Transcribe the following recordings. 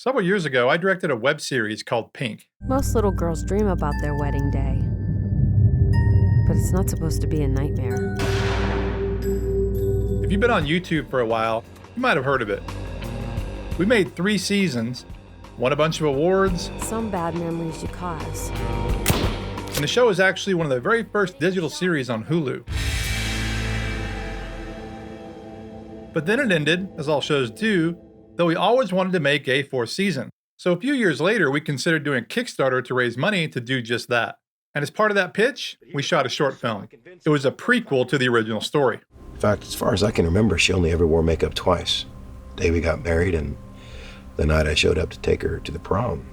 Several years ago, I directed a web series called Pink. Most little girls dream about their wedding day, but it's not supposed to be a nightmare. If you've been on YouTube for a while, you might have heard of it. We made 3 seasons, won a bunch of awards. Some bad memories you cause. And the show is actually one of the very first digital series on Hulu. But then it ended, as all shows do, though we always wanted to make a 4th season. So a few years later, we considered doing a Kickstarter to raise money to do just that. And as part of that pitch, we shot a short film. It was a prequel to the original story. In fact, as far as I can remember, she only ever wore makeup twice. The day we got married and the night I showed up to take her to the prom.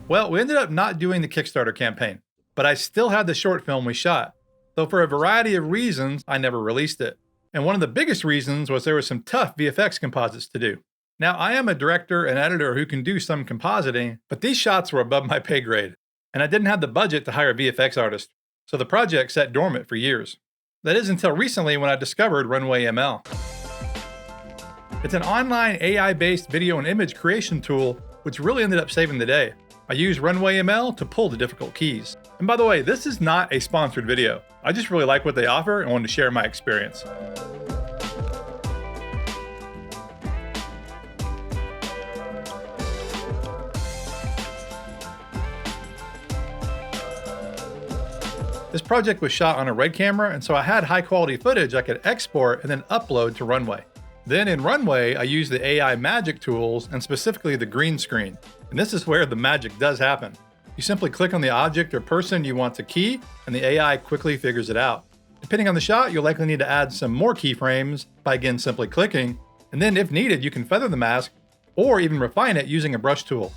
Well, we ended up not doing the Kickstarter campaign, but I still had the short film we shot. Though for a variety of reasons, I never released it. And one of the biggest reasons was there were some tough VFX composites to do. Now, I am a director and editor who can do some compositing, but these shots were above my pay grade, and I didn't have the budget to hire a VFX artist, so the project sat dormant for years. That is until recently when I discovered Runway ML. It's an online AI-based video and image creation tool, which really ended up saving the day. I use Runway ML to pull the difficult keys. And by the way, this is not a sponsored video. I just really like what they offer and wanted to share my experience. This project was shot on a Red camera, and so I had high quality footage I could export and then upload to Runway. Then in Runway, I used the AI magic tools and specifically the green screen. And this is where the magic does happen. You simply click on the object or person you want to key, and the AI quickly figures it out. Depending on the shot, you'll likely need to add some more keyframes by again simply clicking, and then if needed, you can feather the mask or even refine it using a brush tool.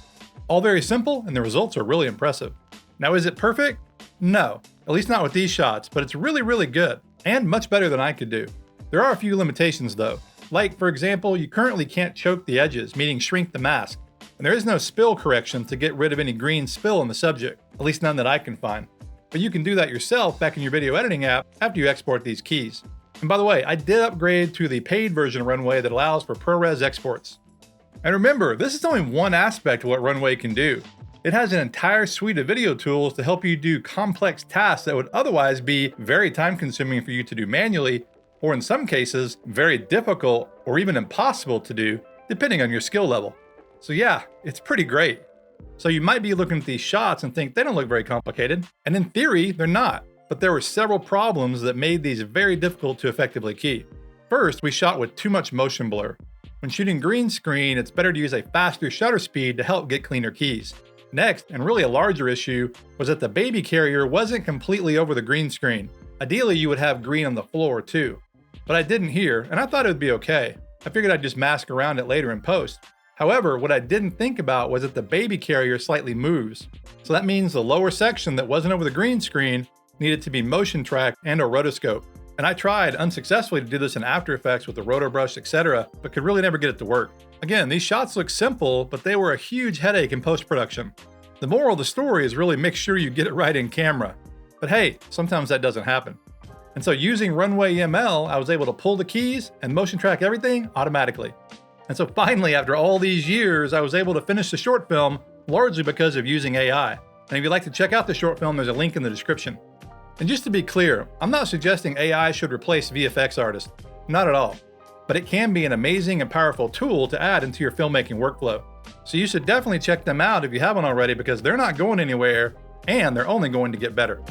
All very simple, and the results are really impressive. Now, is it perfect? No, at least not with these shots, but it's really, really good, and much better than I could do. There are a few limitations though. Like, for example, you currently can't choke the edges, meaning shrink the mask. And there is no spill correction to get rid of any green spill in the subject, at least none that I can find. But you can do that yourself back in your video editing app after you export these keys. And by the way, I did upgrade to the paid version of Runway that allows for ProRes exports. And remember, this is only one aspect of what Runway can do. It has an entire suite of video tools to help you do complex tasks that would otherwise be very time consuming for you to do manually, or in some cases, very difficult or even impossible to do, depending on your skill level. So yeah, it's pretty great. So you might be looking at these shots and think they don't look very complicated, and in theory, they're not. But there were several problems that made these very difficult to effectively key. First, we shot with too much motion blur. When shooting green screen, it's better to use a faster shutter speed to help get cleaner keys. Next, and really a larger issue, was that the baby carrier wasn't completely over the green screen. Ideally, you would have green on the floor too. But I didn't here, and I thought it would be okay. I figured I'd just mask around it later in post. However, what I didn't think about was that the baby carrier slightly moves. So that means the lower section that wasn't over the green screen needed to be motion tracked and or rotoscope. And I tried unsuccessfully to do this in After Effects with the roto brush, etc., but could really never get it to work. Again, these shots look simple, but they were a huge headache in post-production. The moral of the story is really make sure you get it right in camera. But hey, sometimes that doesn't happen. And so using Runway ML, I was able to pull the keys and motion track everything automatically. And so finally, after all these years, I was able to finish the short film largely because of using AI. And if you'd like to check out the short film, there's a link in the description. And just to be clear, I'm not suggesting AI should replace VFX artists, not at all. But it can be an amazing and powerful tool to add into your filmmaking workflow. So you should definitely check them out if you haven't already, because they're not going anywhere and they're only going to get better.